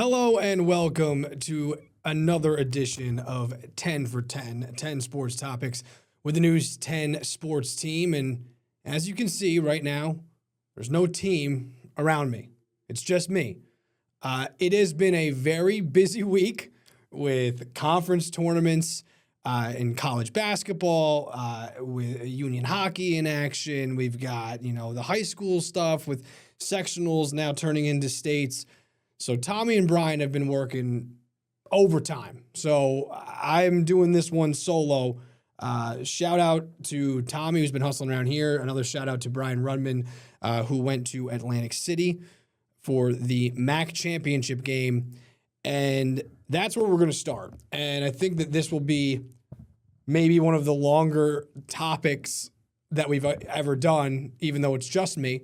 Hello and welcome to another edition of 10 for 10, 10 sports topics with the News 10 sports team. And as you can see right now, there's no team around me. It's just me. It has been a very busy week with conference tournaments in college basketball, with union hockey in action. We've got, the high school stuff with sectionals now turning into states. So Tommy and Brian have been working overtime. So I'm doing this one solo. Shout out to Tommy, who's been hustling around here. Another shout out to Brian Rudman, who went to Atlantic City for the MAAC Championship game. And that's where we're going to start. And I think that this will be maybe one of the longer topics that we've ever done, even though it's just me.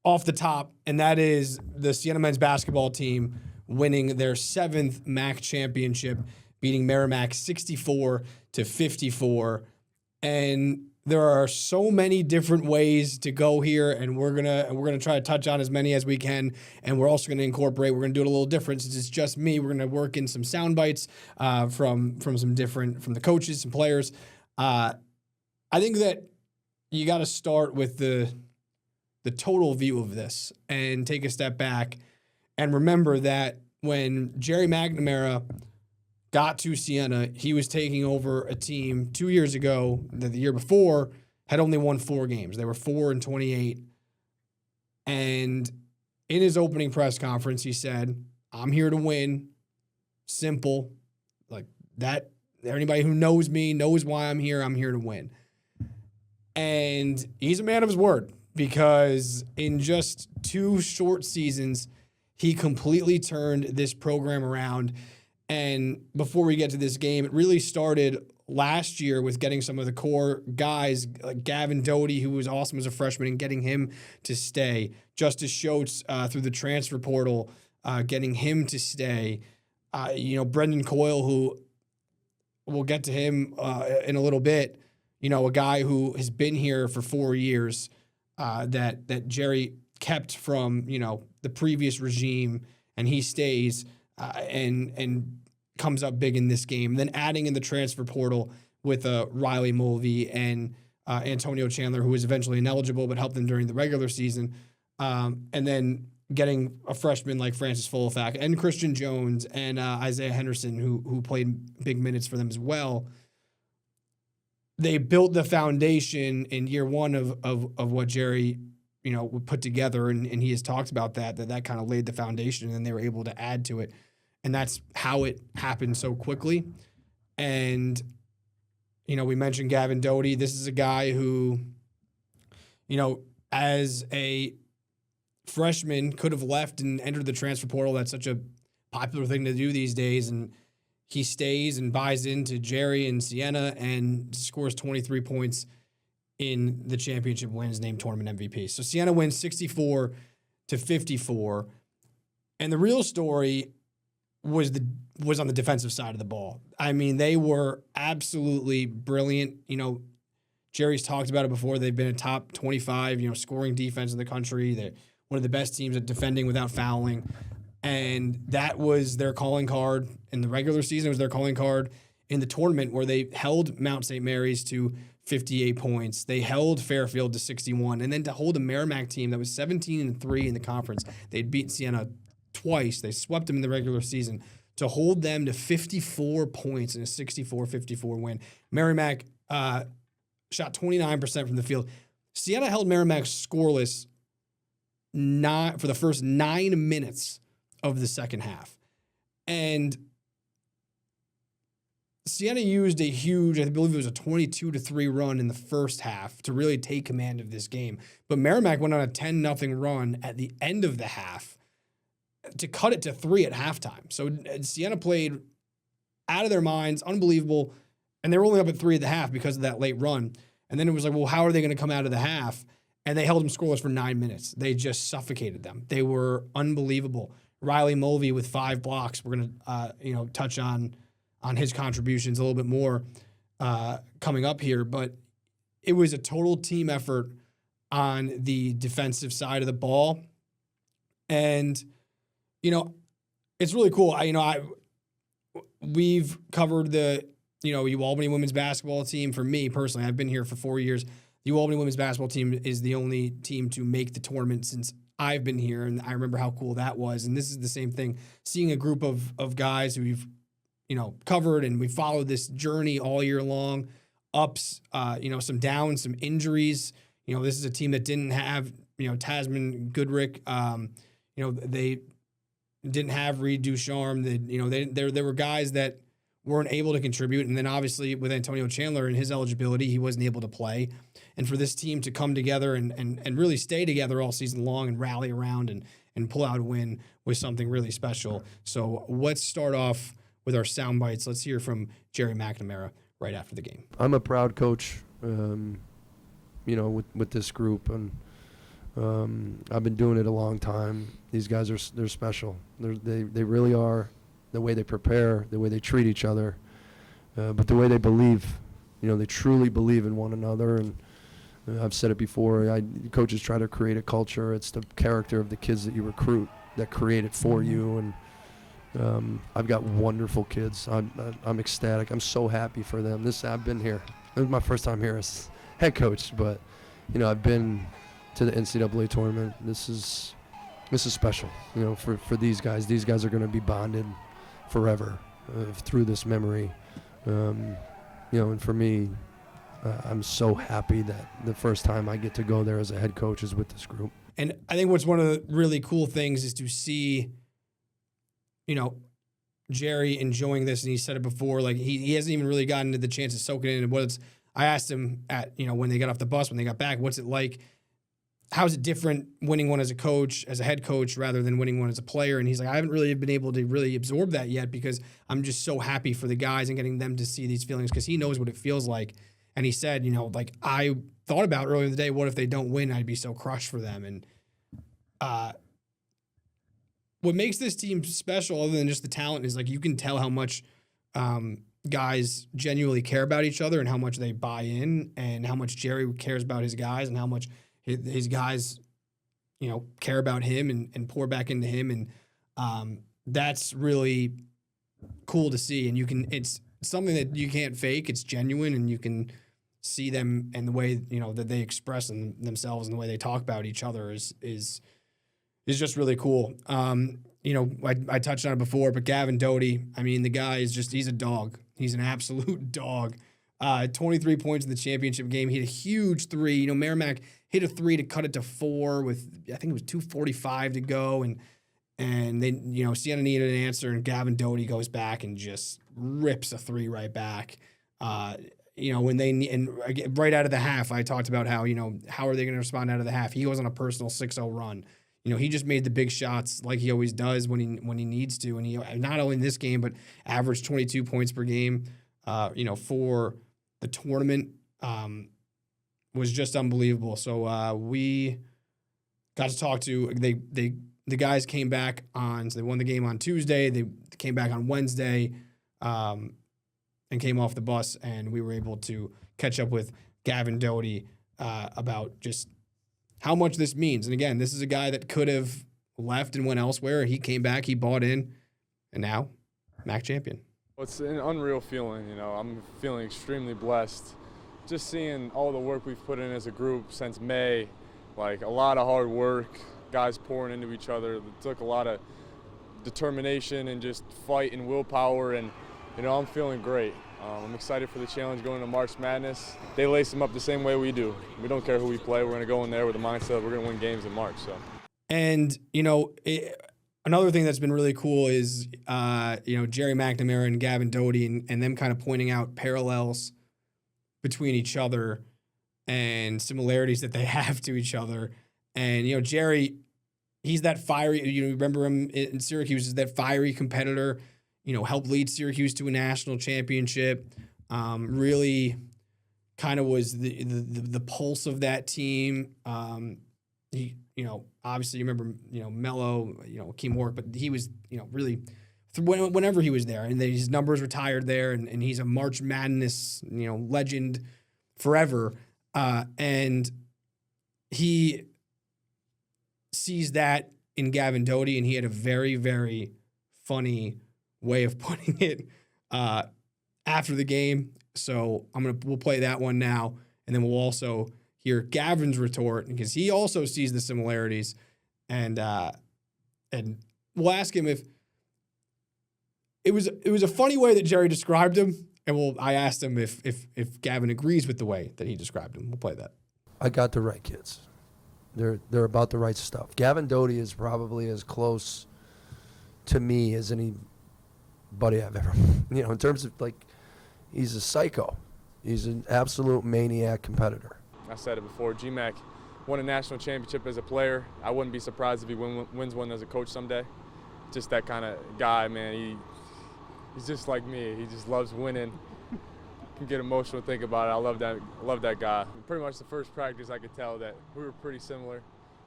Off the top, and that is the Siena men's basketball team winning their 7th MAAC championship, beating Merrimack 64-54. And there are so many different ways to go here, and we're gonna try to touch on as many as we can. And we're also gonna incorporate. We're gonna do it a little different since it's just me. We're gonna work in some sound bites from the coaches, some players. I think that you got to start with the total view of this and take a step back and remember that when Jerry McNamara got to Siena, he was taking over a team 2 years ago that the year before had only won 4 games. They were 4-28. And in his opening press conference, he said, "I'm here to win. Simple. Like that. Anybody who knows me knows why I'm here. I'm here to win." And he's a man of his word, because in just 2 short seasons, he completely turned this program around. And before we get to this game, it really started last year with getting some of the core guys, like Gavin Doty, who was awesome as a freshman, and getting him to stay. Justice Schultz through the transfer portal, getting him to stay. Brendan Coyle, who we'll get to him in a little bit, a guy who has been here for 4 years, that Jerry kept from, the previous regime, and he stays and comes up big in this game. And then adding in the transfer portal with Riley Mulvey and Antonio Chandler, who was eventually ineligible but helped them during the regular season. And then getting a freshman like Francis Folafak and Christian Jones and Isaiah Henderson, who played big minutes for them as well. They built the foundation in year one of what Jerry, would put together, and he has talked about that kind of laid the foundation, and they were able to add to it. And that's how it happened so quickly. And, we mentioned Gavin Doty. This is a guy who, as a freshman could have left and entered the transfer portal. That's such a popular thing to do these days. And he stays and buys into Jerry and Siena and scores 23 points in the championship, wins, named tournament MVP. So Siena wins 64-54. And the real story was on the defensive side of the ball. I mean, they were absolutely brilliant. Jerry's talked about it before. They've been a top 25, scoring defense in the country. They're one of the best teams at defending without fouling. And that was their calling card in the regular season. It was their calling card in the tournament, where they held Mount St. Mary's to 58 points. They held Fairfield to 61. And then to hold a Merrimack team that was 17-3 in the conference. They'd beaten Siena twice. They swept them in the regular season. To hold them to 54 points in a 64-54 win. Merrimack shot 29% from the field. Siena held Merrimack scoreless for the first 9 minutes of the second half. And Siena used a huge, I believe it was a 22-3 run in the first half to really take command of this game. But Merrimack went on a 10-0 run at the end of the half to cut it to 3 at halftime. So Siena played out of their minds, unbelievable, and they were only up at 3 at the half because of that late run. And then it was like, well, how are they going to come out of the half? And they held them scoreless for 9 minutes. They just suffocated them. They were unbelievable. Riley Mulvey with 5 blocks. We're going to, touch on his contributions a little bit more coming up here. But it was a total team effort on the defensive side of the ball. And, it's really cool. We've covered the Albany women's basketball team. For me personally, I've been here for 4 years. The Albany women's basketball team is the only team to make the tournament since I've been here, and I remember how cool that was. And this is the same thing, seeing a group of guys who we've covered, and we followed this journey all year long, ups, some downs, some injuries. This is a team that didn't have, Tasman Goodrick. They didn't have Reed Ducharme. There were guys that weren't able to contribute. And then obviously with Antonio Chandler and his eligibility, he wasn't able to play. And for this team to come together and really stay together all season long and rally around and pull out a win was something really special. So let's start off with our sound bites. Let's hear from Jerry McNamara right after the game. I'm a proud coach, with this group, and I've been doing it a long time. These guys they're special. They really are. The way they prepare, the way they treat each other, but the way they believe. They truly believe in one another. And I've said it before. Coaches try to create a culture. It's the character of the kids that you recruit that create it for you. And I've got wonderful kids. I'm ecstatic. I'm so happy for them. I've been here. This is my first time here as head coach, but I've been to the NCAA tournament. This is special. For these guys. These guys are going to be bonded forever through this memory. And for me, I'm so happy that the first time I get to go there as a head coach is with this group. And I think what's one of the really cool things is to see, Jerry enjoying this, and he said it before, like he hasn't even really gotten to the chance to soak it in. And I asked him when they got off the bus, when they got back, what's it like? How is it different winning one as a coach, as a head coach, rather than winning one as a player? And he's like, I haven't really been able to really absorb that yet because I'm just so happy for the guys and getting them to see these feelings because he knows what it feels like. And he said, I thought about earlier in the day, what if they don't win? I'd be so crushed for them. And what makes this team special, other than just the talent, is like you can tell how much guys genuinely care about each other and how much they buy in and how much Jerry cares about his guys and how much his guys, care about him and pour back into him. And that's really cool to see. And it's something that you can't fake. It's genuine, and you can see them and the way, that they express themselves and the way they talk about each other is just really cool. I touched on it before, but Gavin Doty, the guy he's a dog. He's an absolute dog. 23 points in the championship game. He had a huge three. Merrimack hit a three to cut it to 4 with, I think it was 2:45 to go. And they, Siena needed an answer, and Gavin Doty goes back and just rips a three right back. Right out of the half, I talked about how are they going to respond out of the half? He goes on a personal 6-0 run. He just made the big shots like he always does when he needs to. And he, not only in this game, but averaged 22 points per game, for the tournament, was just unbelievable. So we got to talk to the guys came back so they won the game on Tuesday. They came back on Wednesday, and came off the bus, and we were able to catch up with Gavin Doty about just how much this means. And again, this is a guy that could have left and went elsewhere. He came back, he bought in, and now MAAC champion. It's an unreal feeling, I'm feeling extremely blessed. Just seeing all the work we've put in as a group since May, like a lot of hard work, guys pouring into each other. It took a lot of determination and just fight and willpower, and I'm feeling great. I'm excited for the challenge going to March Madness. They lace them up the same way we do. We don't care who we play. We're going to go in there with the mindset we're going to win games in March. So. And, another thing that's been really cool is, Jerry McNamara and Gavin Doty and them kind of pointing out parallels between each other and similarities that they have to each other. And, Jerry, he's that fiery, remember him in Syracuse, is that fiery competitor, helped lead Syracuse to a national championship, really kind of was the pulse of that team. He, obviously you remember, Mello, Keem Warwick, but he was, really whenever he was there, and his numbers retired there, and he's a March Madness, legend forever. And he sees that in Gavin Doty, and he had a very, very funny way of putting it after the game. So we'll play that one now, and then we'll also hear Gavin's retort because he also sees the similarities, and we'll ask him if it was a funny way that Jerry described him, and I asked him if Gavin agrees with the way that he described him. We'll play that. I got the right kids. They're about the right stuff. Gavin Doty is probably as close to me as anybody I've ever, in terms of he's a psycho. He's an absolute maniac competitor. I said it before, GMAC won a national championship as a player. I wouldn't be surprised if he wins one as a coach someday. Just that kind of guy, man. He's just like me. He just loves winning. Can get emotional thinking about it. I love that guy. Pretty much the first practice I could tell that we were pretty similar.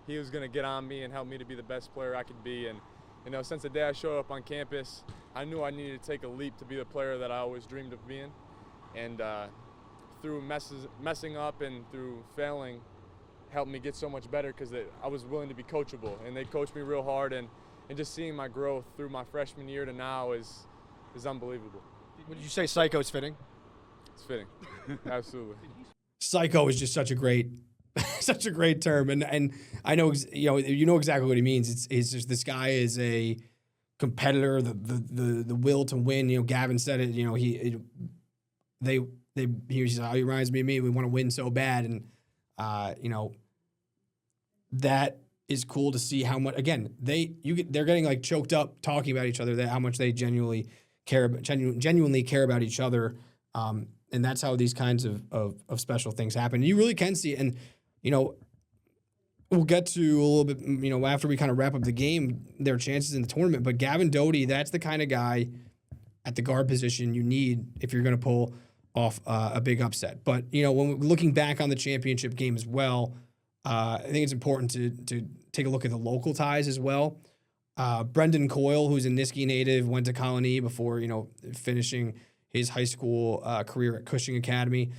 He was going to get on me and help me to be the best player I could be. And since the day I showed up on campus, I knew I needed to take a leap to be the player that I always dreamed of being. And through messing up and through failing, helped me get so much better because I was willing to be coachable. And they coached me real hard. And just seeing my growth through my freshman year to now is unbelievable. Would you say psycho is fitting? It's fitting. Absolutely. Psycho is just such a great term, and I know you know exactly what he means. It's just this guy is a competitor, the will to win. Gavin said it. He reminds me of me. We want to win so bad, and that is cool to see how much. Again, they're getting choked up talking about each other. How much they genuinely care about each other. And that's how these kinds of special things happen. You really can see it. And, we'll get to a little bit, after we kind of wrap up the game, their chances in the tournament. But Gavin Doty, that's the kind of guy at the guard position you need if you're going to pull off a big upset. But, when we're looking back on the championship game as well, I think it's important to take a look at the local ties as well. Brendan Coyle, who's a Niski native, went to Colony before, finishing his high school career at Cushing Academy.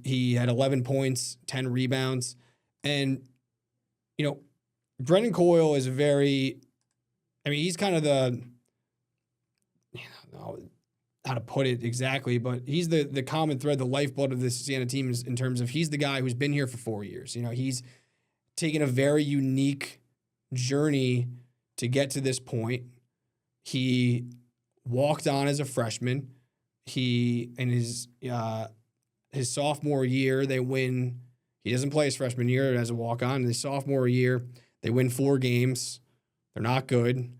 He had 11 points, 10 rebounds. And, Brendan Coyle is he's kind of I don't know how to put it exactly, but he's the common thread, the lifeblood of this Siena team in terms of he's the guy who's been here for 4 years. He's taken a very unique journey to get to this point. He walked on as a freshman. In his sophomore year, they win. He doesn't play his freshman year as a walk-on. In his sophomore year, they win 4 games. They're not good.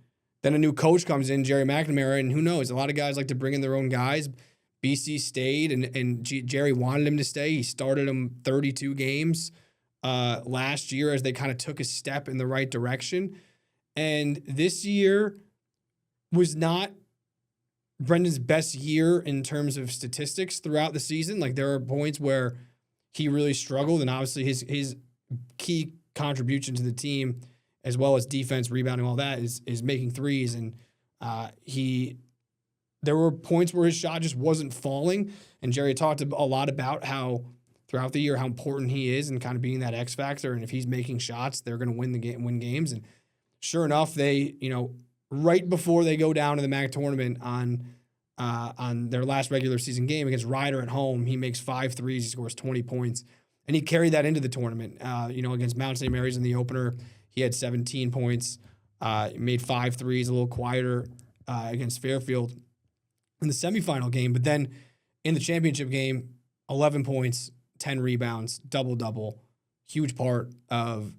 Then a new coach comes in, Jerry McNamara, and who knows? A lot of guys like to bring in their own guys. BC stayed, and Jerry wanted him to stay. He started him 32 games last year as they kind of took a step in the right direction. And this year was not Brendan's best year in terms of statistics throughout the season. There are points where he really struggled, and obviously his key contribution to the team, as well as defense, rebounding, all that, is making threes. And there were points where his shot just wasn't falling. And Jerry talked a lot about how throughout the year how important he is and kind of being that X factor. And if he's making shots, they're going to win games. And sure enough, they right before they go down to the MAAC tournament on their last regular season game against Ryder at home, he makes 5 threes, he scores 20 points, and he carried that into the tournament. Against Mount St. Mary's in the opener, he had 17 points, made 5 threes, a little quieter against Fairfield in the semifinal game. But then in the championship game, 11 points, 10 rebounds, double-double, huge part of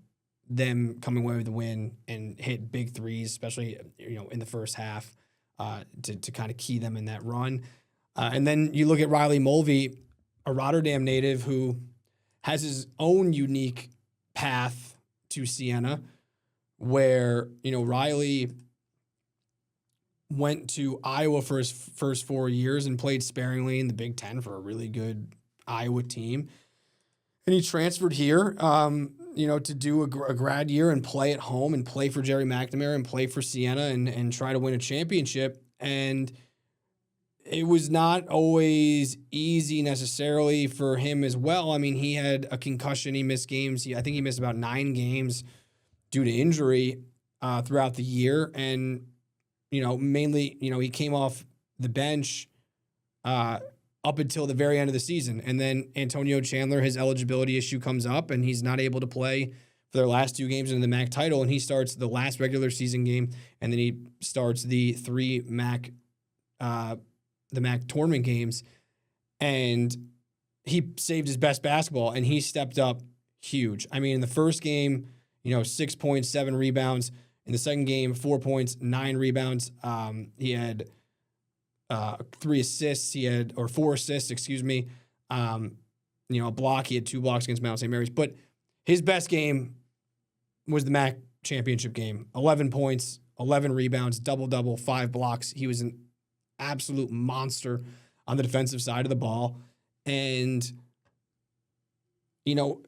them coming away with the win and hit big threes, especially in the first half, to kind of key them in that run. And then you look at Riley Mulvey, a Rotterdam native who has his own unique path to Siena, where Riley went to Iowa for his first 4 years and played sparingly in the Big Ten for a really good Iowa team. And he transferred here, to do a grad year and play at home and play for Jerry McNamara and play for Siena and try to win a championship. And it was not always easy necessarily for him as well. I mean, he had a concussion. He missed games. I think he missed about 9 games due to injury throughout the year. And, mainly, he came off the bench up until the very end of the season. And then Antonio Chandler, his eligibility issue comes up, and he's not able to play for their last 2 games in the MAAC title. And he starts the last regular season game, and then he starts the 3 MAAC tournament games. And he saved his best basketball, and he stepped up huge. I mean, in the first game, 6 points, 7 rebounds. In the second game, 4 points, 9 rebounds. He had 4 assists, excuse me. A block. He had 2 blocks against Mount St. Mary's. But his best game was the MAAC championship game. 11 points, 11 rebounds, double-double, 5 blocks. He was an absolute monster on the defensive side of the ball. And,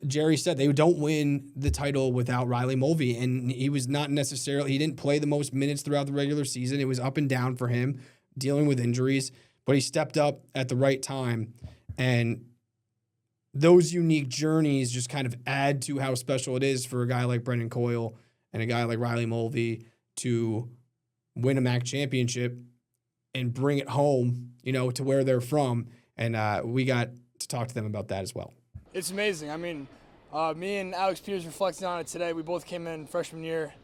Jerry said they don't win the title without Riley Mulvey. And he was not necessarily, he didn't play the most minutes throughout the regular season. It was up and down for him, dealing with injuries, but he stepped up at the right time. And those unique journeys just kind of add to how special it is for a guy like Brendan Coyle and a guy like Riley Mulvey to win a MAAC championship and bring it home, to where they're from. And we got to talk to them about that as well. It's amazing. I mean, me and Alex Peters reflecting on it today. We both came in freshman year.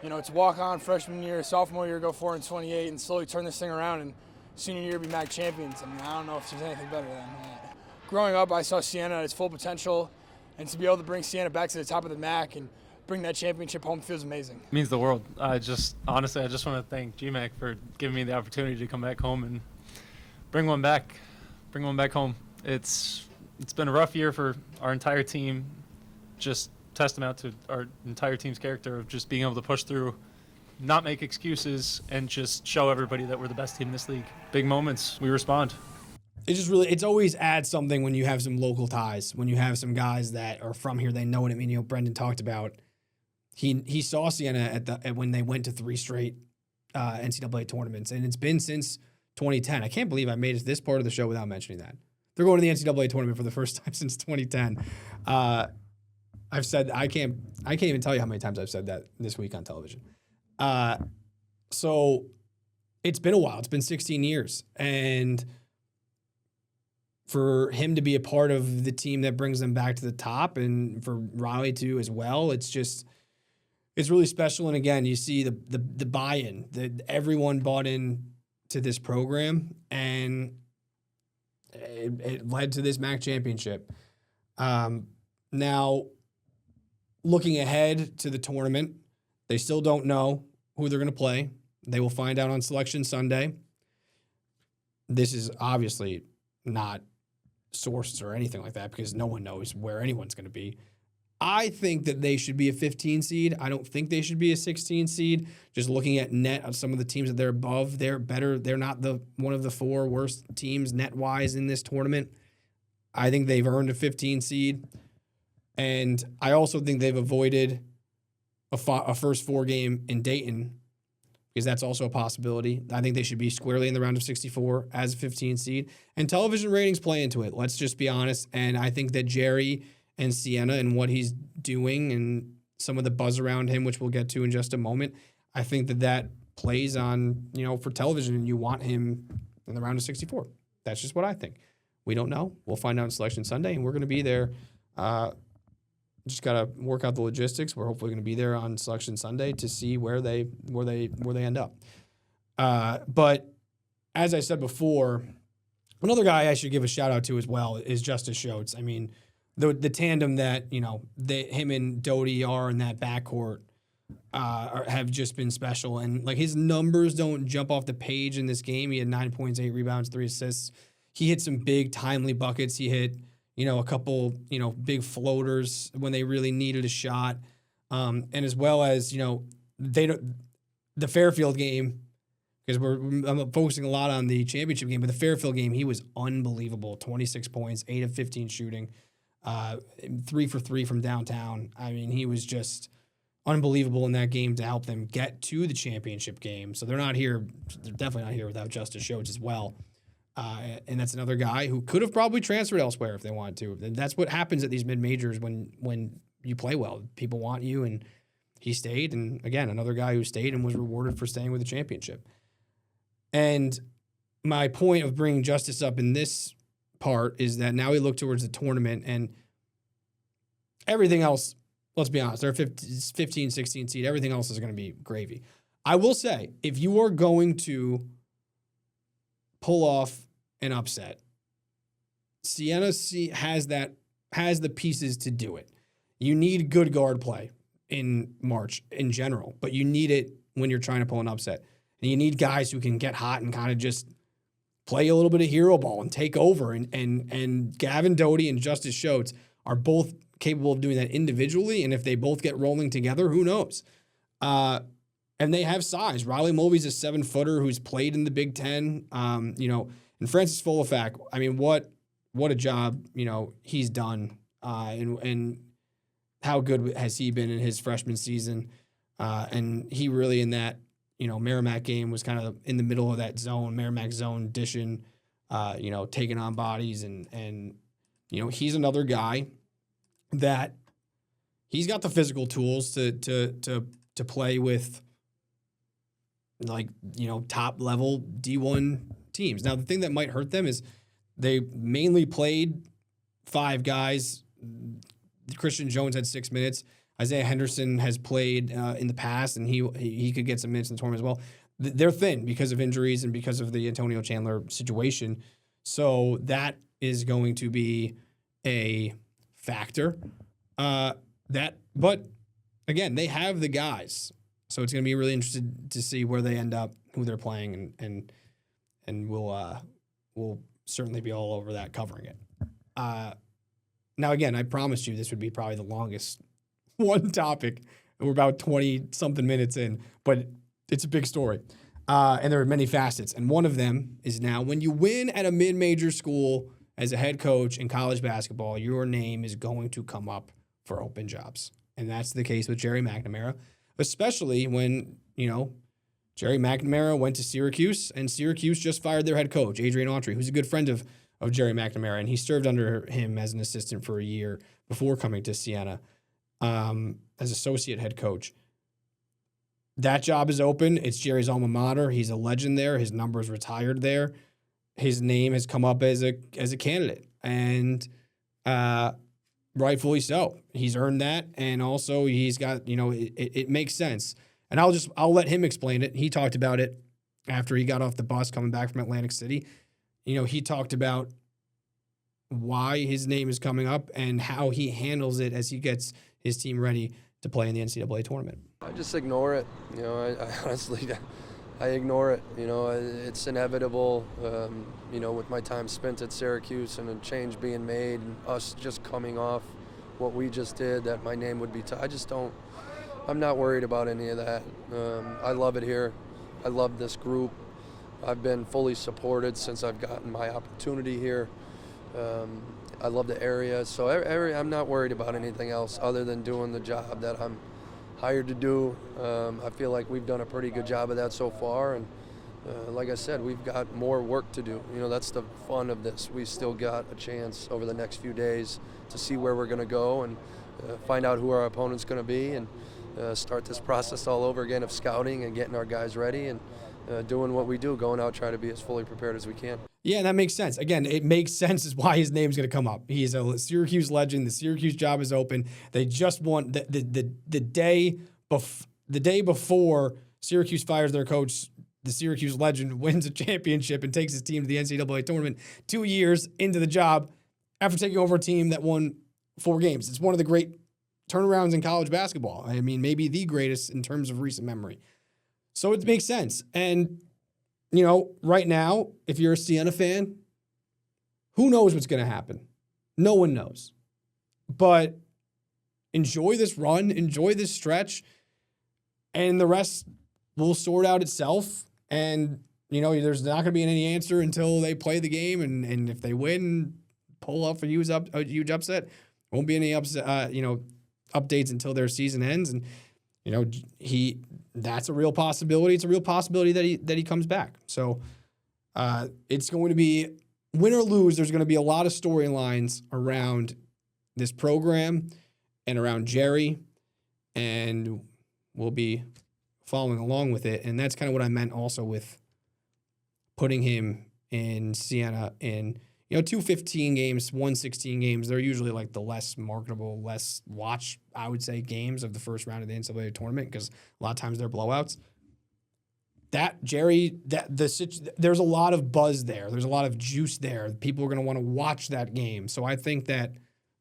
It's walk-on freshman year, sophomore year, go 4-28, and slowly turn this thing around. And senior year, be MAAC champions. I mean, I don't know if there's anything better than that. Growing up, I saw Siena at its full potential, and to be able to bring Siena back to the top of the MAAC and bring that championship home feels amazing. It means the world. Honestly, I just want to thank GMAC for giving me the opportunity to come back home and bring one back home. It's been a rough year for our entire team. Just testament to our entire team's character of just being able to push through, not make excuses, and just show everybody that we're the best team in this league. Big moments, we respond. It's always adds something when you have some local ties, when you have some guys that are from here, they know it. I mean, Brendan talked about, he saw Siena when they went to 3 straight NCAA tournaments, and it's been since 2010. I can't believe I made it this part of the show without mentioning that. They're going to the NCAA tournament for the first time since 2010. I've said I can't even tell you how many times I've said that this week on television. So it's been a while. It's been 16 years, and for him to be a part of the team that brings them back to the top, and for Riley to as well, it's really special. And again, you see the buy-in that everyone bought in to this program, and it led to this MAAC championship. Now, looking ahead to the tournament, they still don't know who they're going to play. They will find out on Selection Sunday. This is obviously not sourced or anything like that because no one knows where anyone's going to be. I think that they should be a 15 seed. I don't think they should be a 16 seed. Just looking at net of some of the teams that they're above, they're better. They're not one of the 4 worst teams net-wise in this tournament. I think they've earned a 15 seed. And I also think they've avoided a first 4 game in Dayton because that's also a possibility. I think they should be squarely in the round of 64 as a 15 seed. And television ratings play into it. Let's just be honest. And I think that Jerry and Siena and what he's doing and some of the buzz around him, which we'll get to in just a moment, I think that plays on, for television, and you want him in the round of 64. That's just what I think. We don't know. We'll find out on Selection Sunday, and we're going to be there. Just got to work out the logistics. We're hopefully going to be there on Selection Sunday to see where they end up. But as I said before, another guy I should give a shout out to as well is Justice Schultz. I mean, the tandem that him and Doty are in that backcourt have just been special, and like his numbers don't jump off the page in this game. He had 9 points, 8 rebounds, 3 assists. He hit some big timely buckets. He hit a couple big floaters when they really needed a shot, and as well as the Fairfield game, because I'm focusing a lot on the championship game, but the Fairfield game, he was unbelievable. 26 points, 8 of 15 shooting. 3 for 3 from downtown. I mean, he was just unbelievable in that game to help them get to the championship game. So they're definitely not here without Justice Schultz as well. And that's another guy who could have probably transferred elsewhere if they wanted to. And that's what happens at these mid-majors when you play well. People want you, and he stayed. And again, another guy who stayed and was rewarded for staying with the championship. And my point of bringing Justice up in this part is that now we look towards the tournament and everything else, let's be honest, they're 15, 16 seed. Everything else is going to be gravy. I will say, if you are going to pull off an upset, Siena has the pieces to do it. You need good guard play in March in general, but you need it when you're trying to pull an upset. And you need guys who can get hot and kind of just play a little bit of hero ball and take over. And Gavin Doty and Justice Schultz are both capable of doing that individually. And if they both get rolling together, who knows? And they have size. Riley Mulvey's a 7-footer who's played in the Big Ten. And Francis Folafak, I mean, what a job, he's done. And how good has he been in his freshman season? And he really in that, Merrimack game was kind of in the middle of that zone, Merrimack zone dishing, taking on bodies. And he's another guy that he's got the physical tools to play with, top level D1 teams. Now, the thing that might hurt them is they mainly played 5 guys. Christian Jones had 6 minutes. Isaiah Henderson has played in the past, and he could get some minutes in the tournament as well. They're thin because of injuries and because of the Antonio Chandler situation. So that is going to be a factor. But again, they have the guys. So it's going to be really interesting to see where they end up, who they're playing, and we'll certainly be all over that, covering it. Now, again, I promised you this would be probably the longest one topic. We're about 20-something minutes in, but it's a big story. And there are many facets. And one of them is now when you win at a mid-major school as a head coach in college basketball, your name is going to come up for open jobs. And that's the case with Jerry McNamara, especially when, Jerry McNamara went to Syracuse, and Syracuse just fired their head coach, Adrian Autry, who's a good friend of Jerry McNamara, and he served under him as an assistant for a year before coming to Siena as associate head coach. That job is open. It's Jerry's alma mater. He's a legend there. His number is retired there. His name has come up as a candidate, and rightfully so. He's earned that, and also he's got, it makes sense. And I'll let him explain it. He talked about it after he got off the bus coming back from Atlantic City. He talked about why his name is coming up and how he handles it as he gets his team ready to play in the NCAA tournament. I just ignore it. I honestly, I ignore it. It's inevitable, with my time spent at Syracuse and a change being made and us just coming off what we just did, that my name would be I'm not worried about any of that. I love it here. I love this group. I've been fully supported since I've gotten my opportunity here. I love the area, so I'm not worried about anything else other than doing the job that I'm hired to do. I feel like we've done a pretty good job of that so far, and like I said, we've got more work to do. That's the fun of this. We still got a chance over the next few days to see where we're going to go and find out who our opponent's going to be, and start this process all over again of scouting and getting our guys ready and doing what we do, going out trying to be as fully prepared as we can. Yeah, that makes sense. Again, it makes sense is why his name's going to come up. He's a Syracuse legend. The Syracuse job is open. They just won the day before Syracuse fires their coach. The Syracuse legend wins a championship and takes his team to the NCAA tournament 2 years into the job after taking over a team that won 4 games. It's one of the great turnarounds in college basketball. I mean, maybe the greatest in terms of recent memory. So it makes sense. And, right now, if you're a Siena fan, who knows what's going to happen? No one knows. But enjoy this run, enjoy this stretch, and the rest will sort out itself. And, there's not going to be any answer until they play the game. And if they win, pull off a huge upset. Won't be any updates until their season ends. And, that's a real possibility. It's a real possibility that he comes back. So it's going to be, win or lose, there's going to be a lot of storylines around this program and around Jerry. And will be following along with it. And that's kind of what I meant also with putting him in Siena in, 215 games, 116 games. They're usually like the less marketable, less watched, I would say, games of the first round of the NCAA tournament because a lot of times they're blowouts. There's a lot of buzz there. There's a lot of juice there. People are going to want to watch that game. So I think that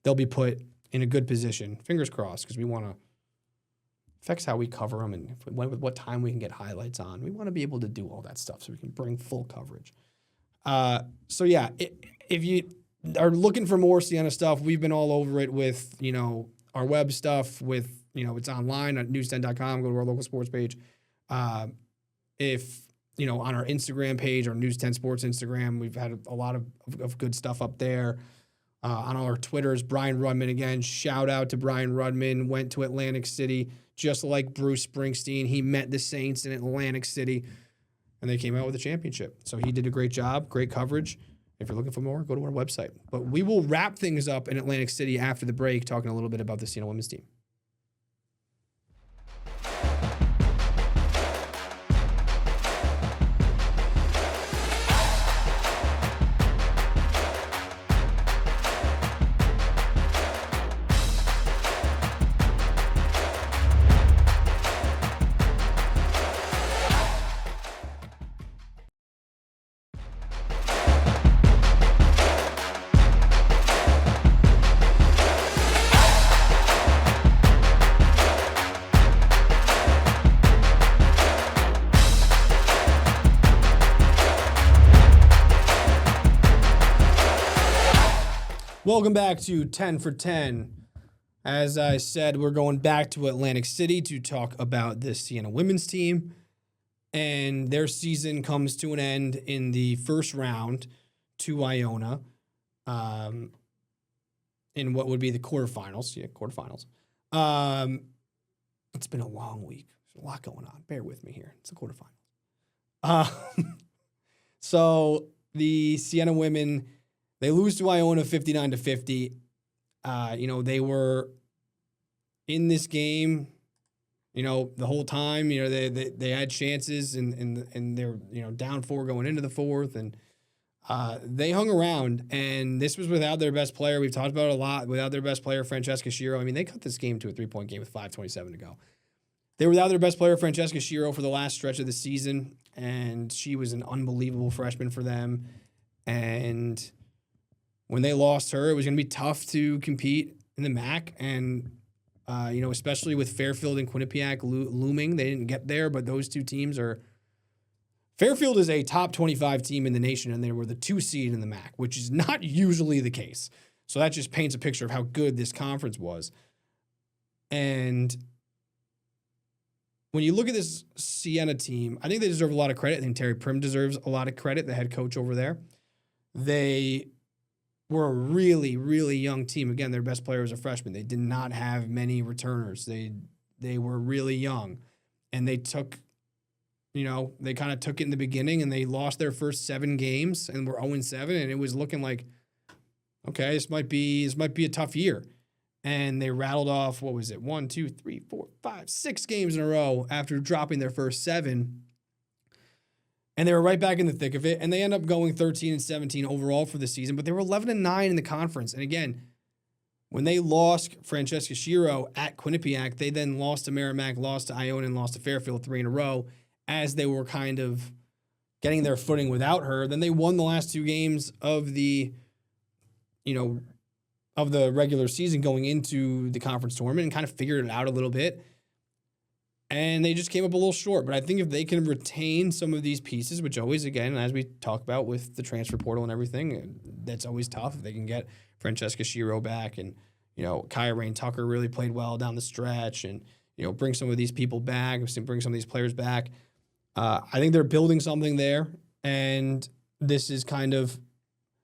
they'll be put in a good position. Fingers crossed, because we want to affects how we cover them and what time we can get highlights on. We want to be able to do all that stuff so we can bring full coverage. If you are looking for more Siena stuff, we've been all over it with, our web stuff with, it's online at news10.com. Go to our local sports page. If, on our Instagram page, our News 10 Sports Instagram, we've had a lot of good stuff up there. On our Twitters, Brian Rudman, again, shout out to Brian Rudman, went to Atlantic City, just like Bruce Springsteen. He met the Saints in Atlantic City, and they came out with a championship. So he did a great job, great coverage. If you're looking for more, go to our website. But we will wrap things up in Atlantic City after the break, talking a little bit about the Siena women's team. Welcome back to 10 for 10. As I said, we're going back to Atlantic City to talk about the Siena women's team. And their season comes to an end in the first round to Iona in what would be the quarterfinals. Yeah, quarterfinals. It's been a long week. There's a lot going on. Bear with me here. It's the quarterfinals. So the Siena women, they lose to Iona 59-50. They were in this game, the whole time. They had chances and they're down 4 going into the fourth, and they hung around. And this was without their best player. We've talked about it a lot. Without their best player, Francesca Shiro. I mean, they cut this game to a 3-point game with 5:27 to go. They were without their best player, Francesca Shiro, for the last stretch of the season, and she was an unbelievable freshman for them. And when they lost her, it was going to be tough to compete in the MAAC. And, especially with Fairfield and Quinnipiac looming, they didn't get there, but those two teams are – Fairfield is a top 25 team in the nation, and they were the 2 seed in the MAAC, which is not usually the case. So that just paints a picture of how good this conference was. And when you look at this Siena team, I think they deserve a lot of credit. I think Terry Prim deserves a lot of credit, the head coach over there. They were a really, really young team. Again, their best player was a freshman. They did not have many returners. They were really young. And they took, they kind of took it in the beginning, and they lost their first 7 games and were 0-7, and it was looking like, okay, this might be a tough year. And they rattled off, 6 games in a row after dropping their first 7. And they were right back in the thick of it. And they end up going 13-17 overall for the season, but they were 11-9 in the conference. And again, when they lost Francesca Shiro at Quinnipiac, they then lost to Merrimack, lost to Iona, and lost to Fairfield 3 in a row as they were kind of getting their footing without her. Then they won the last 2 games of the regular season going into the conference tournament and kind of figured it out a little bit. And they just came up a little short. But I think if they can retain some of these pieces, which always, again, as we talk about with the transfer portal and everything, that's always tough. If they can get Francesca Shiro back and, Kaya Rain Tucker really played well down the stretch and, bring some of these people back, bring some of these players back. I think they're building something there. And this is kind of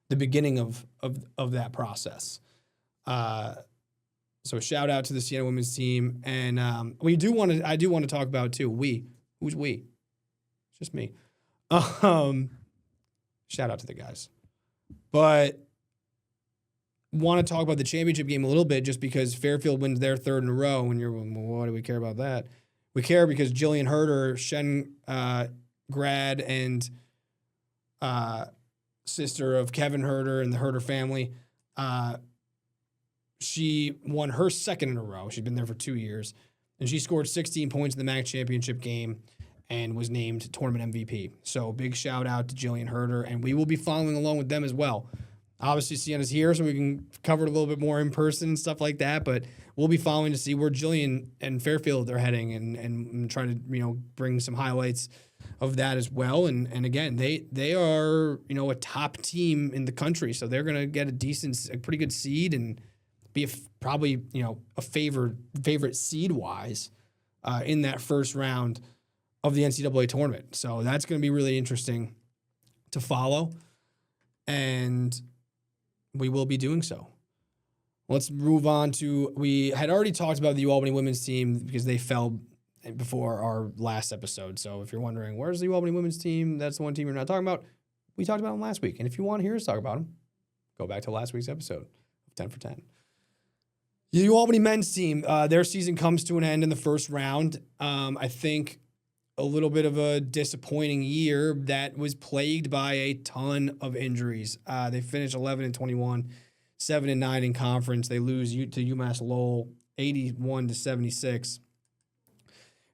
the beginning of that process. So shout out to the Siena women's team, and I do want to talk about too. Who's we? It's just me. Shout out to the guys, but want to talk about the championship game a little bit, just because Fairfield wins their 3rd in a row, and you're, well, why do we care about that? We care because Jillian Herder, Shen grad and sister of Kevin Herder and the Herder family, she won her second in a row. She's been there for 2 years, and she scored 16 points in the MAAC Championship game and was named tournament MVP. So big shout out to Jillian Herder, and we will be following along with them as well. Obviously, Siena's here, so we can cover it a little bit more in person and stuff like that, but we'll be following to see where Jillian and Fairfield are heading and trying to, bring some highlights of that as well. And again, they are, a top team in the country, so they're going to get a pretty good seed and be probably, a favorite seed-wise in that first round of the NCAA tournament. So that's going to be really interesting to follow, and we will be doing so. Let's move on to, we had already talked about the UAlbany women's team because they fell before our last episode. So if you're wondering, where's the UAlbany women's team? That's the one team you're not talking about. We talked about them last week. And if you want to hear us talk about them, go back to last week's episode of 10 for 10. The UAlbany men's team, their season comes to an end in the first round. I think a little bit of a disappointing year that was plagued by a ton of injuries. They finished 11-21, 7-9 in conference. They lose to UMass Lowell 81-76.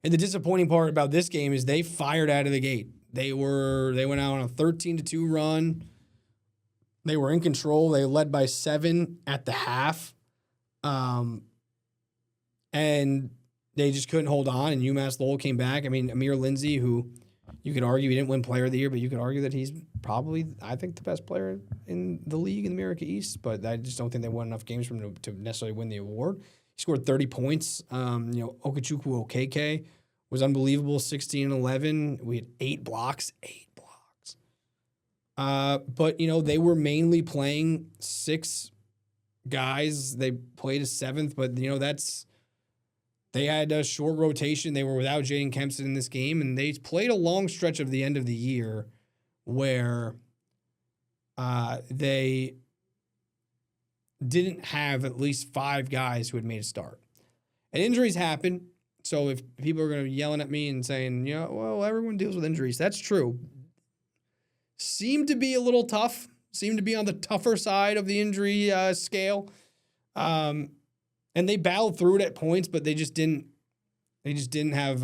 And the disappointing part about this game is they fired out of the gate. They went out on a 13-2 run. They were in control. They led by 7 at the half. And they just couldn't hold on, and UMass Lowell came back. I mean, Amir Lindsay, who you could argue he didn't win Player of the Year, but you could argue that he's probably, I think, the best player in the league in the America East, but I just don't think they won enough games for him to necessarily win the award. He scored 30 points. Okechukwu Okeke was unbelievable, 16-11. We had 8 blocks. But, they were mainly playing 6 guys. They played a 7th, but, they had a short rotation. They were without Jaden Kempson in this game, and they played a long stretch of the end of the year where they didn't have at least 5 guys who had made a start. And injuries happen, so if people are going to be yelling at me and saying, well, everyone deals with injuries, that's true. Seemed to be a little tough, seemed to be on the tougher side of the injury scale. And they battled through it at points, but they just didn't have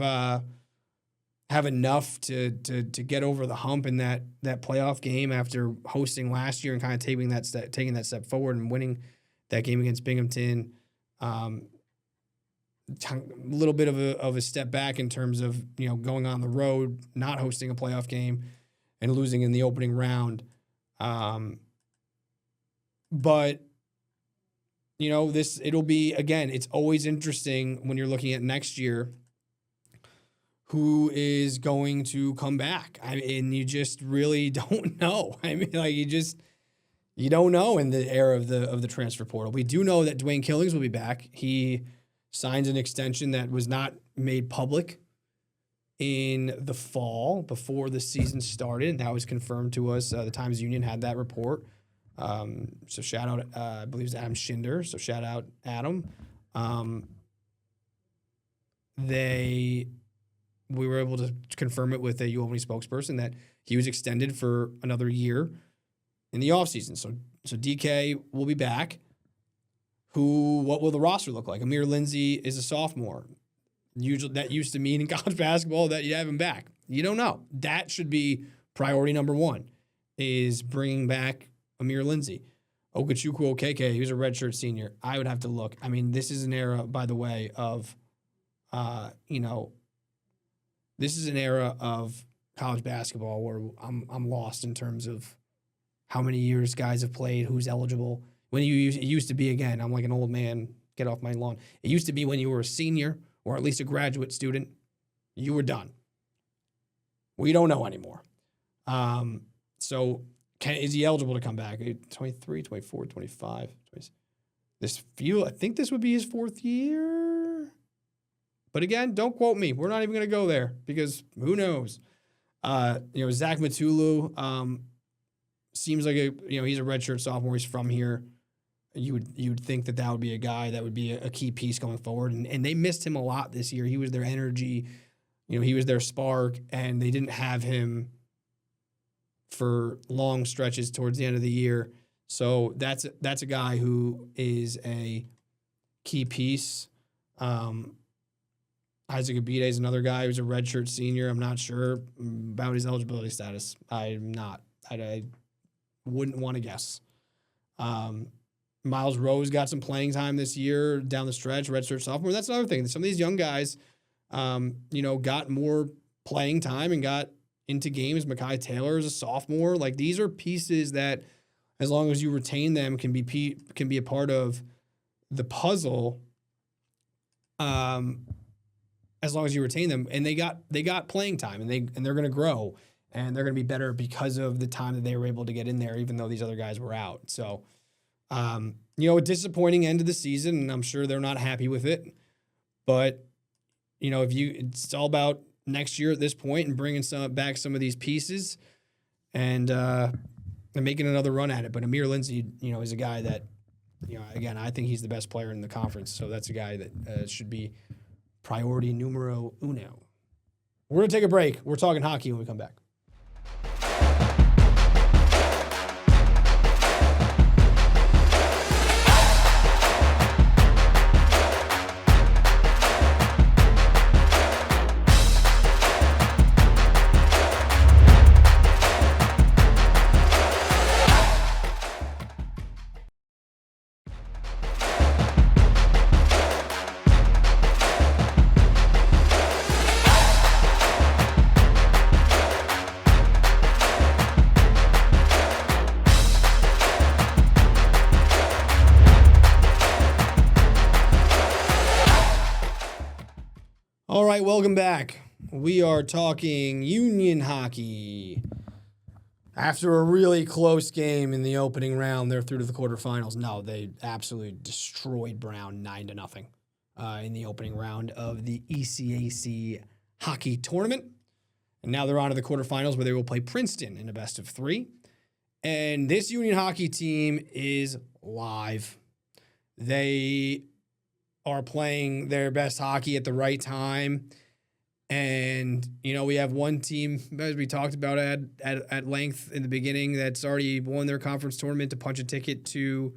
enough to get over the hump in that playoff game after hosting last year and kind of taking that step forward and winning that game against Binghamton. A little bit of a step back in terms of going on the road, not hosting a playoff game, and losing in the opening round. But it'll be, again, it's always interesting when you're looking at next year who is going to come back. And you just really don't know. You don't know in the era of the transfer portal. We do know that Dwayne Killings will be back. He signs an extension that was not made public in the fall before the season started. That was confirmed to us. The Times Union had that report. So shout out, I believe it's Adam Schinder. So shout out Adam. We were able to confirm it with a UAlbany spokesperson that he was extended for another year in the offseason. So DK will be back. What will the roster look like? Amir Lindsay is a sophomore. Usually that used to mean in college basketball that you have him back. You don't know. That should be priority number 1, is bringing back Amir Lindsay. Okechukwu Okeke, he was a redshirt senior. I would have to look. I mean, this is an era, by the way, of, this is an era of college basketball where I'm lost in terms of how many years guys have played, who's eligible. It used to be, again, I'm like an old man, get off my lawn. It used to be when you were a senior or at least a graduate student, you were done. We don't know anymore. Is he eligible to come back? 23, 24, 25. I think this would be his 4th year. But again, don't quote me. We're not even going to go there because who knows? Zach Matulu seems like he's a redshirt sophomore. He's from here. you'd think that would be a guy that would be a key piece going forward. And they missed him a lot this year. He was their energy. He was their spark, and they didn't have him for long stretches towards the end of the year. So that's a guy who is a key piece. Isaac Abide is another guy who's a redshirt senior. I'm not sure about his eligibility status. I'm not. I wouldn't want to guess. Miles Rose got some playing time this year down the stretch, redshirt sophomore. That's another thing. Some of these young guys, got more playing time and got into games. Mekhi Taylor is a sophomore. Like, these are pieces that, as long as you retain them, can be a part of the puzzle. As long as you retain them, and they got playing time, and they're going to grow, and they're going to be better because of the time that they were able to get in there, even though these other guys were out. So, a disappointing end of the season, and I'm sure they're not happy with it. But it's all about next year at this point and bringing back some of these pieces, and making another run at it. But Amir Lindsey, is a guy that, again, I think he's the best player in the conference. So that's a guy that should be priority numero uno. We're going to take a break. We're talking hockey when we come back. All right, welcome back. We are talking Union hockey. After a really close game in the opening round, they're through to the quarterfinals. No, they absolutely destroyed Brown 9-0 in the opening round of the ECAC hockey tournament. And now they're on to the quarterfinals, where they will play Princeton in a best of 3. And this Union hockey team is live. They are playing their best hockey at the right time. And, we have one team, as we talked about at length in the beginning, that's already won their conference tournament to punch a ticket to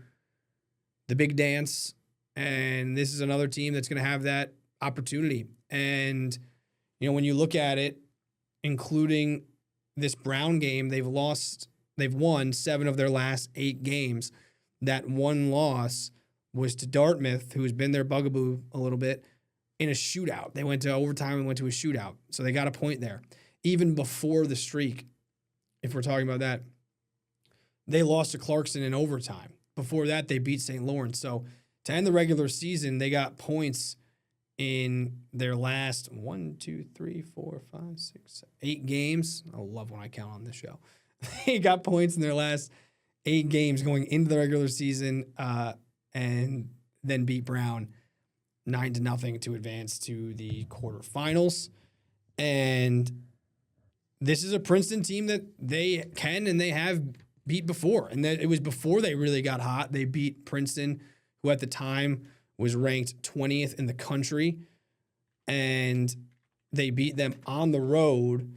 the big dance. And this is another team that's going to have that opportunity. And, when you look at it, including this Brown game, they've won 7 of their last 8 games. That one loss was to Dartmouth, who's been their bugaboo a little bit, in a shootout. They went to overtime and went to a shootout. So they got a point there. Even before the streak, if we're talking about that, they lost to Clarkson in overtime. Before that, they beat St. Lawrence. So to end the regular season, they got points in their last 8 games. I love when I count on this show. They got points in their last 8 games going into the regular season, and then beat Brown 9-0 to advance to the quarterfinals. And this is a Princeton team that they can and they have beat before. And that it was before they really got hot. They beat Princeton, who at the time was ranked 20th in the country. And they beat them on the road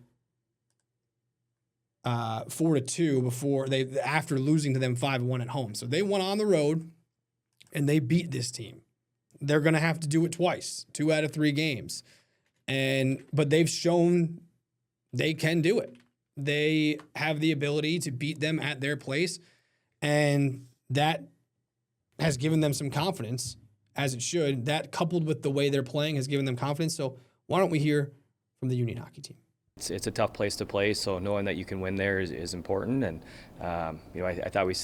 4-2 after losing to them 5-1 at home. So they won on the road. And they beat this team. They're going to have to do it twice, 2 out of 3 games. But they've shown they can do it. They have the ability to beat them at their place, and that has given them some confidence, as it should. That, coupled with the way they're playing, has given them confidence. So why don't we hear from the Union hockey team? It's a tough place to play, so knowing that you can win there is important. And I thought we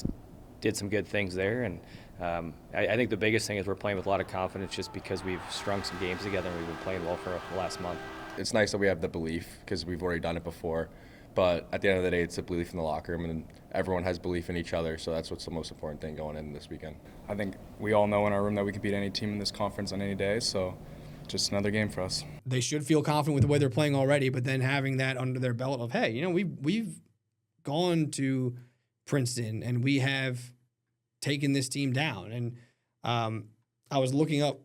did some good things there, and I think the biggest thing is we're playing with a lot of confidence just because we've strung some games together and we've been playing well for the last month. It's nice that we have the belief because we've already done it before, but at the end of the day, it's a belief in the locker room, and everyone has belief in each other, so that's what's the most important thing going in this weekend. I think we all know in our room that we can beat any team in this conference on any day, so just another game for us. They should feel confident with the way they're playing already, but then having that under their belt of, hey, we've gone to Princeton and we have taken this team down. And I was looking up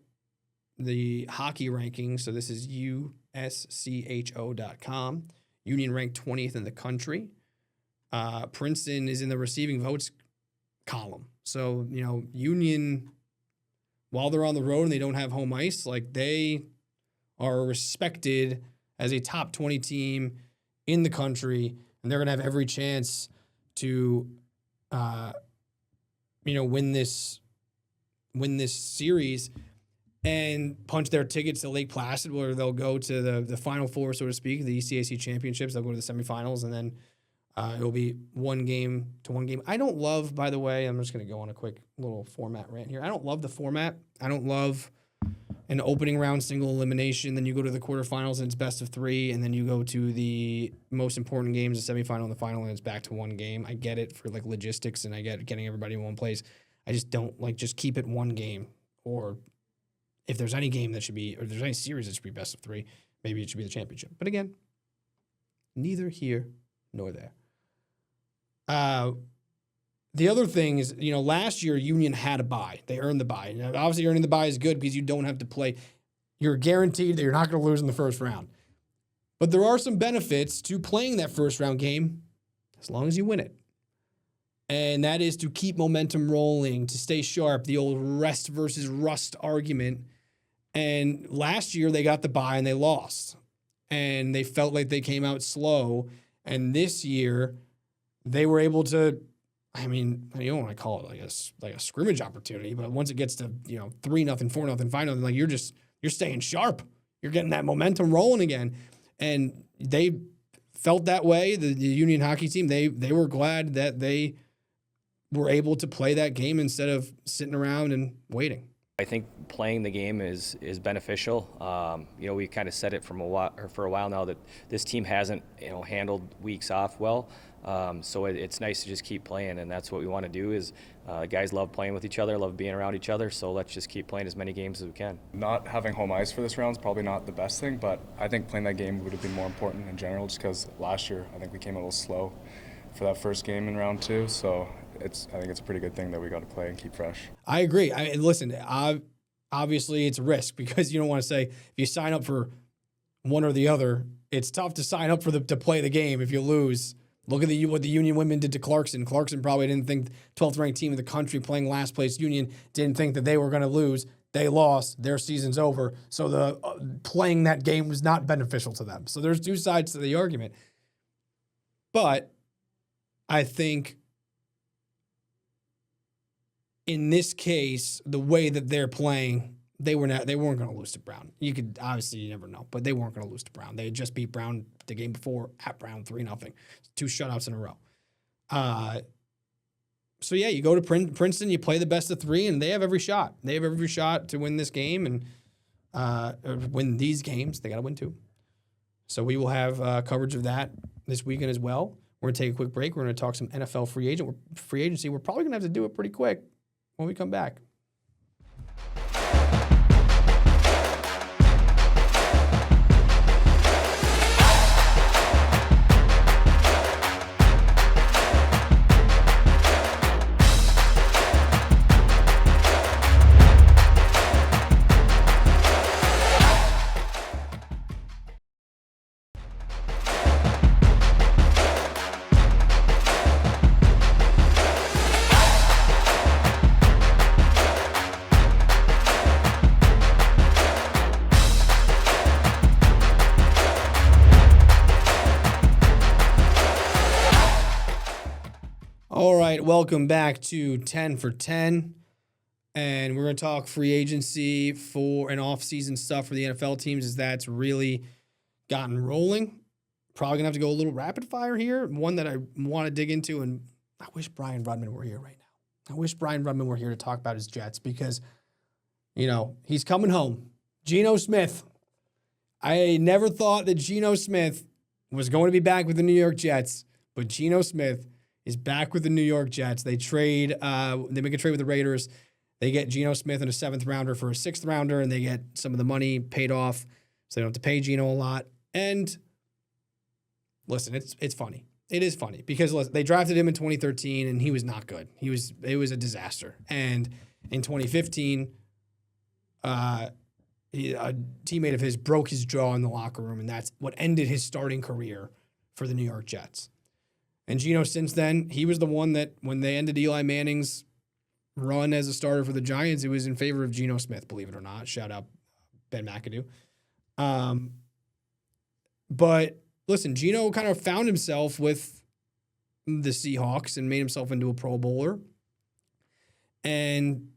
the hockey rankings. So this is USCHO.com. Union ranked 20th in the country. Princeton is in the receiving votes column. So, Union, while they're on the road and they don't have home ice, like they are respected as a top 20 team in the country, and they're going to have every chance to, win this series and punch their tickets to Lake Placid, where they'll go to the Final Four, so to speak, the ECAC championships. They'll go to the semifinals, and then it'll be 1 game to 1 game. I don't love, by the way, I'm just going to go on a quick little format rant here. I don't love the format. I don't love an opening round single elimination, then you go to the quarterfinals and it's best of 3, and then you go to the most important games, the semifinal and the final, and it's back to 1 game. I get it for like logistics, and I get getting everybody in one place. I just don't just keep it 1 game, or if there's any game that should be, or if there's any series that should be best of 3, maybe it should be the championship. But again, neither here nor there. The other thing is, last year Union had a bye. They earned the bye. Now, obviously, earning the bye is good because you don't have to play. You're guaranteed that you're not going to lose in the first round. But there are some benefits to playing that first round game as long as you win it. And that is to keep momentum rolling, to stay sharp, the old rest versus rust argument. And last year they got the bye and they lost. And they felt like they came out slow. And this year they were able to, I don't want to call it like a scrimmage opportunity, but once it gets to 3-0, 4-0, 5-0, you're staying sharp. You're getting that momentum rolling again, and they felt that way. The Union hockey team, they were glad that they were able to play that game instead of sitting around and waiting. I think playing the game is beneficial. We kind of said it for a while now that this team hasn't handled weeks off well. So it's nice to just keep playing, and that's what we want to do. Is guys love playing with each other, love being around each other. So let's just keep playing as many games as we can. Not having home ice for this round is probably not the best thing, but I think playing that game would have been more important in general, just because last year I think we came a little slow for that first game in round 2. So I think it's a pretty good thing that we got to play and keep fresh. I agree. Listen, obviously it's a risk because you don't want to say if you sign up for one or the other, it's tough to sign up to play the game if you lose. Look at what the Union women did to Clarkson. Clarkson probably didn't think 12th ranked team in the country playing last place Union didn't think that they were going to lose. They lost. Their season's over. So the playing that game was not beneficial to them. So there's 2 sides to the argument. But I think in this case, the way that they're playing, they weren't going to lose to Brown. You never know, but they weren't going to lose to Brown. They had just beat Brown the game before at Brown 3-0, 2 shutouts in a row. So yeah, you go to Princeton, you play the best of 3, and they have every shot. They have every shot to win this game and or win these games. They got to win 2. So we will have coverage of that this weekend as well. We're going to take a quick break. We're going to talk some NFL free agency. We're probably going to have to do it pretty quick when we come back. All right, welcome back to 10 for 10. And we're going to talk free agency for an off-season stuff for the NFL teams as that's really gotten rolling. Probably going to have to go a little rapid fire here. One that I want to dig into, and I wish Brian Rudman were here right now. I wish Brian Rudman were here to talk about his Jets because, he's coming home. Geno Smith. I never thought that Geno Smith was going to be back with the New York Jets, but Geno Smith is back with the New York Jets. They make a trade with the Raiders. They get Geno Smith and a 7th rounder for a 6th rounder, and they get some of the money paid off, so they don't have to pay Geno a lot. And listen, it's funny. It is funny because listen, they drafted him in 2013 and he was not good. It was a disaster. And in 2015, a teammate of his broke his jaw in the locker room, and that's what ended his starting career for the New York Jets. And Geno, since then, he was the one that when they ended Eli Manning's run as a starter for the Giants, it was in favor of Geno Smith, believe it or not. Shout out Ben McAdoo. But listen, Geno kind of found himself with the Seahawks and made himself into a Pro Bowler. And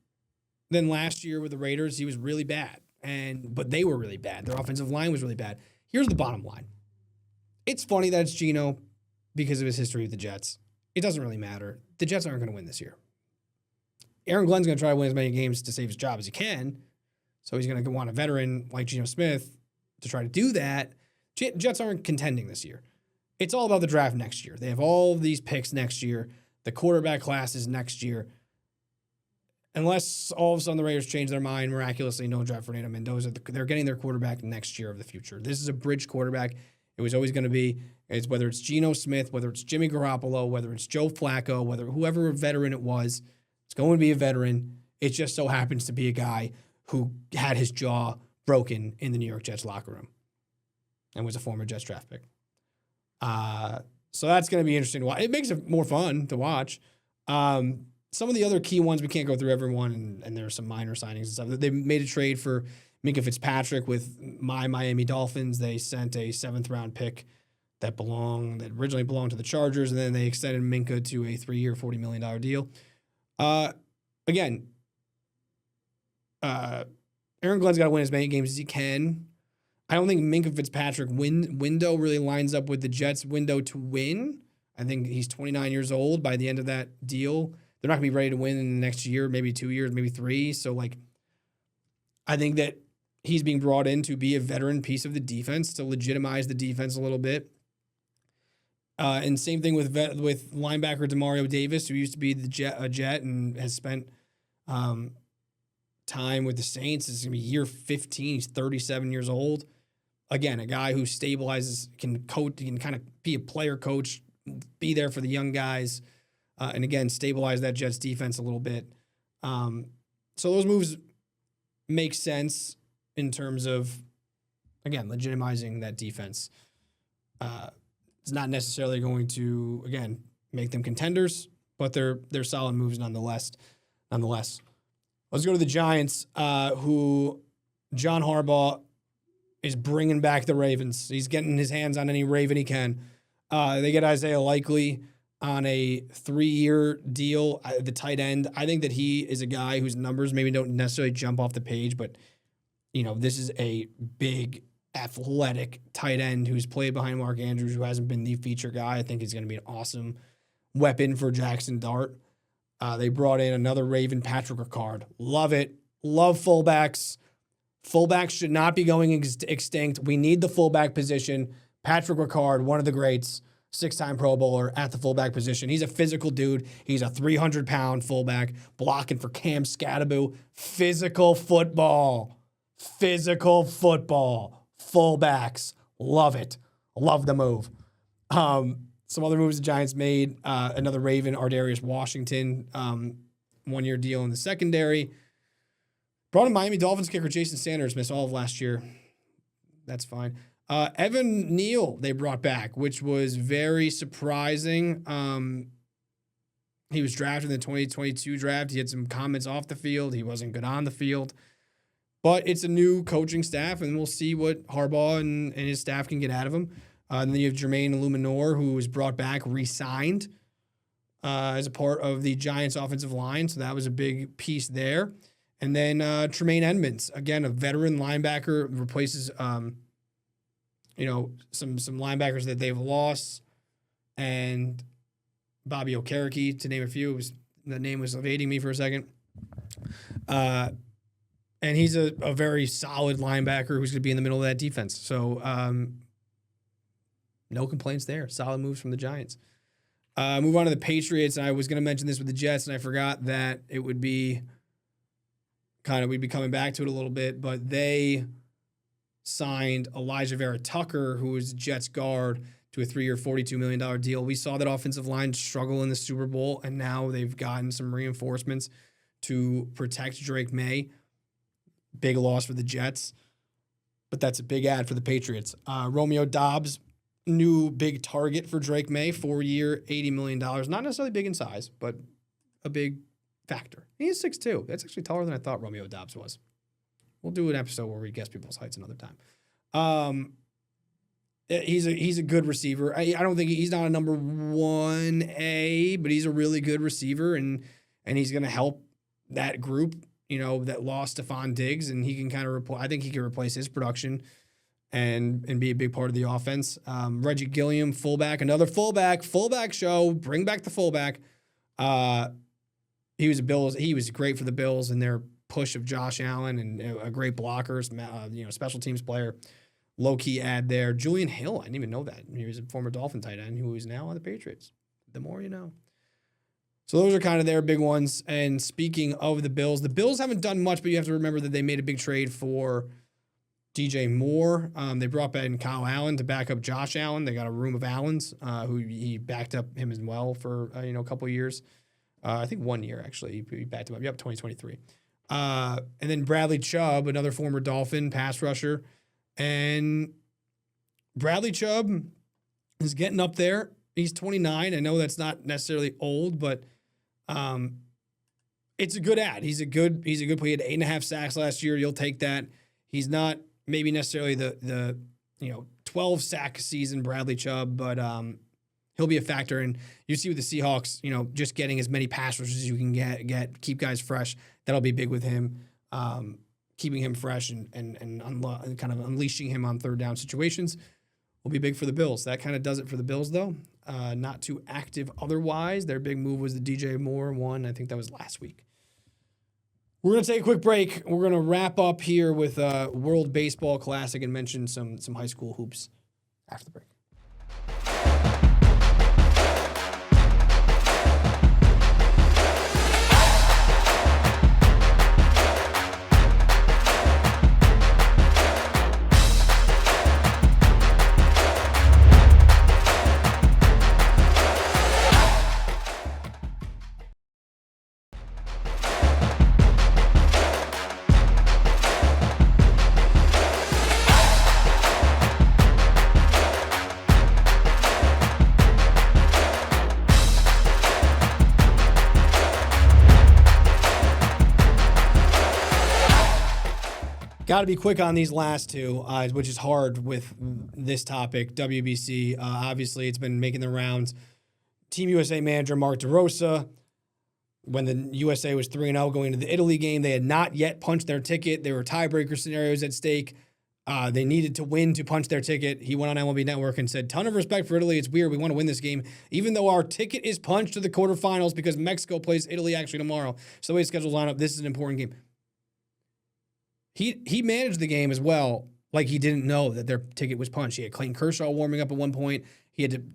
then last year with the Raiders, he was really bad. But they were really bad. Their offensive line was really bad. Here's the bottom line. It's funny that it's Geno because of his history with the Jets. It doesn't really matter. The Jets aren't going to win this year. Aaron Glenn's going to try to win as many games to save his job as he can. So he's going to want a veteran like Geno Smith to try to do that. Jets aren't contending this year. It's all about the draft next year. They have all of these picks next year. The quarterback class is next year. Unless all of a sudden the Raiders change their mind miraculously, no draft Fernando Mendoza. They're getting their quarterback next year of the future. This is a bridge quarterback. It was always going to be. It's whether it's Geno Smith, whether it's Jimmy Garoppolo, whether it's Joe Flacco, whether whoever veteran it was, it's going to be a veteran. It just so happens to be a guy who had his jaw broken in the New York Jets locker room and was a former Jets draft pick. So that's going to be interesting to watch. It makes it more fun to watch. Some of the other key ones, we can't go through everyone, and there are some minor signings and stuff. They made a trade for Minkah Fitzpatrick with my Miami Dolphins. They sent a 7th-round pick that originally belonged to the Chargers, and then they extended Minkah to a 3-year, $40 million deal. Again, Aaron Glenn's got to win as many games as he can. I don't think Minkah Fitzpatrick window really lines up with the Jets' window to win. I think he's 29 years old by the end of that deal. They're not going to be ready to win in the next year, maybe 2 years, maybe 3. So, I think that he's being brought in to be a veteran piece of the defense, to legitimize the defense a little bit. And same thing with linebacker Demario Davis, who used to be a Jet and has spent time with the Saints. It's going to be year 15. He's 37 years old. Again, a guy who stabilizes, can coach, can kind of be a player coach, be there for the young guys, and again, stabilize that Jets defense a little bit. So those moves make sense in terms of, again, legitimizing that defense. It's not necessarily going to, again, make them contenders, but they're solid moves nonetheless. Let's go to the Giants, who John Harbaugh is bringing back the Ravens. He's getting his hands on any Raven he can. They get Isaiah Likely on a 3-year deal, the tight end. I think that he is a guy whose numbers maybe don't necessarily jump off the page, but, this is a big, athletic tight end who's played behind Mark Andrews, who hasn't been the feature guy. I think he's going to be an awesome weapon for Jackson Dart. They brought in another Raven, Patrick Ricard. Love it. Love fullbacks. Fullbacks should not be going extinct. We need the fullback position. Patrick Ricard, one of the greats, 6-time Pro Bowler at the fullback position. He's a physical dude. He's a 300-pound fullback blocking for Cam Scatterbo. Physical football. Fullbacks. Love it. Love the move. Some other moves the Giants made. Another Raven, Ardarius Washington, 1-year deal in the secondary. Brought in Miami Dolphins kicker Jason Sanders, missed all of last year. That's fine. Evan Neal they brought back, which was very surprising. He was drafted in the 2022 draft. He had some comments off the field. He wasn't good on the field. But it's a new coaching staff, and we'll see what Harbaugh and his staff can get out of him. And then you have Jermaine Illuminor, who was brought back, re-signed as a part of the Giants' offensive line. So that was a big piece there. And then Tremaine Edmonds, again, a veteran linebacker, replaces some linebackers that they've lost. And Bobby Okereke, to name a few. The name was evading me for a second. And he's a very solid linebacker who's going to be in the middle of that defense. So no complaints there. Solid moves from the Giants. Move on to the Patriots. I was going to mention this with the Jets, and I forgot that it would be we'd be coming back to it a little bit, but they signed Elijah Vera Tucker, who was Jets guard, to a 3-year, $42 million deal. We saw that offensive line struggle in the Super Bowl, and now they've gotten some reinforcements to protect Drake May. Big loss for the Jets, but that's a big ad for the Patriots. Romeo Doubs, new big target for Drake May, 4-year, $80 million. Not necessarily big in size, but a big factor. He is 6'2". That's actually taller than I thought Romeo Doubs was. We'll do an episode where we guess people's heights another time. He's a good receiver. I don't think he's not a number 1A, but he's a really good receiver, and he's going to help that group, that lost Stephon Diggs, and he can kind of I think he can replace his production and be a big part of the offense. Reggie Gilliam, fullback, another fullback show. Bring back the fullback. He was great for the Bills and their push of Josh Allen and a great blocker, special teams player. Low-key ad there. Julian Hill, I didn't even know that. He was a former Dolphin tight end who is now on the Patriots. The more you know. So those are kind of their big ones. And speaking of the Bills haven't done much, but you have to remember that they made a big trade for DJ Moore. They brought back Kyle Allen to back up Josh Allen. They got a room of Allens, who he backed up him as well for a couple of years. I think 1 year, actually. He backed him up. Yep, 2023. And then Bradley Chubb, another former Dolphin pass rusher. And Bradley Chubb is getting up there. He's 29. I know that's not necessarily old, but it's a good ad. He's a good player. He had 8.5 sacks last year. You'll take that. He's not maybe necessarily the 12 sack season Bradley Chubb, but he'll be a factor. And you see with the Seahawks, just getting as many pass rushers as you can get, keep guys fresh. That'll be big with him. Keeping him fresh and kind of unleashing him on third down situations will be big for the Bills. That kind of does it for the Bills, though. Not too active otherwise. Their big move was the DJ Moore one. I think that was last week. We're going to take a quick break. We're going to wrap up here with World Baseball Classic and mention some high school hoops after the break. Got to be quick on these last two, which is hard with this topic. WBC, obviously, it's been making the rounds. Team USA manager Mark DeRosa, when the USA was 3-0 going into the Italy game, they had not yet punched their ticket. There were tiebreaker scenarios at stake. They needed to win to punch their ticket. He went on MLB Network and said, ton of respect for Italy. It's weird. We want to win this game, even though our ticket is punched to the quarterfinals because Mexico plays Italy actually tomorrow. So the way the schedule's lined up, this is an important game. He managed the game as well, like he didn't know that their ticket was punched. He had Clayton Kershaw warming up at one point.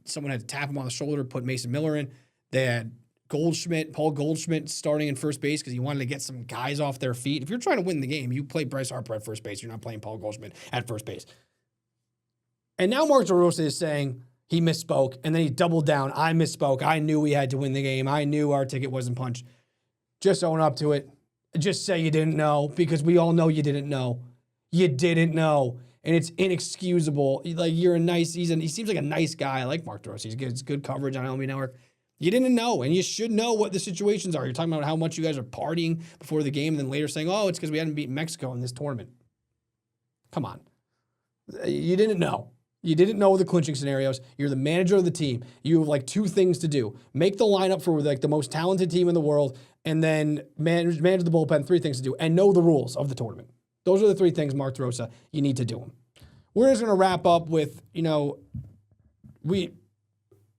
Someone had to tap him on the shoulder, put Mason Miller in. They had Paul Goldschmidt starting in first base because he wanted to get some guys off their feet. If you're trying to win the game, you play Bryce Harper at first base. You're not playing Paul Goldschmidt at first base. And now Mark DeRosa is saying he misspoke, and then he doubled down. I misspoke. I knew we had to win the game. I knew our ticket wasn't punched. Just own up to it. Just say you didn't know, because we all know you didn't know. You didn't know. And it's inexcusable. Like, he seems like a nice guy. I like Mark DeRosa. He gets good coverage on MLB Network. You didn't know, and you should know what the situations are. You're talking about how much you guys are partying before the game, and then later saying, oh, it's because we hadn't beaten Mexico in this tournament. Come on. You didn't know. You didn't know the clinching scenarios. You're the manager of the team. You have like two things to do. Make the lineup for like the most talented team in the world, and then manage the bullpen. 3 things to do. And know the rules of the tournament. Those are the 3 things, Mark DeRosa, you need to do them. We're just going to wrap up with,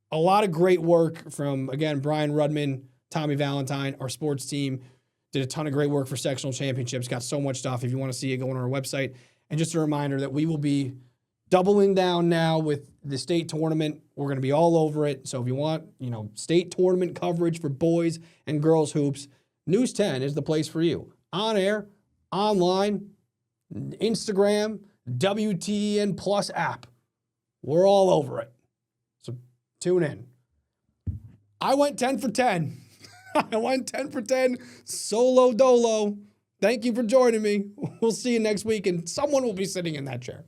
a lot of great work from, again, Brian Rudman, Tommy Valentine, our sports team. Did a ton of great work for sectional championships. Got so much stuff. If you want to see it, go on our website. And just a reminder that we will be doubling down now with the state tournament. We're going to be all over it. So if you want, state tournament coverage for boys and girls hoops, News 10 is the place for you. On air, online, Instagram, WTEN Plus app. We're all over it. Tune in. I went 10 for 10. I went 10 for 10, solo dolo. Thank you for joining me. We'll see you next week, and someone will be sitting in that chair.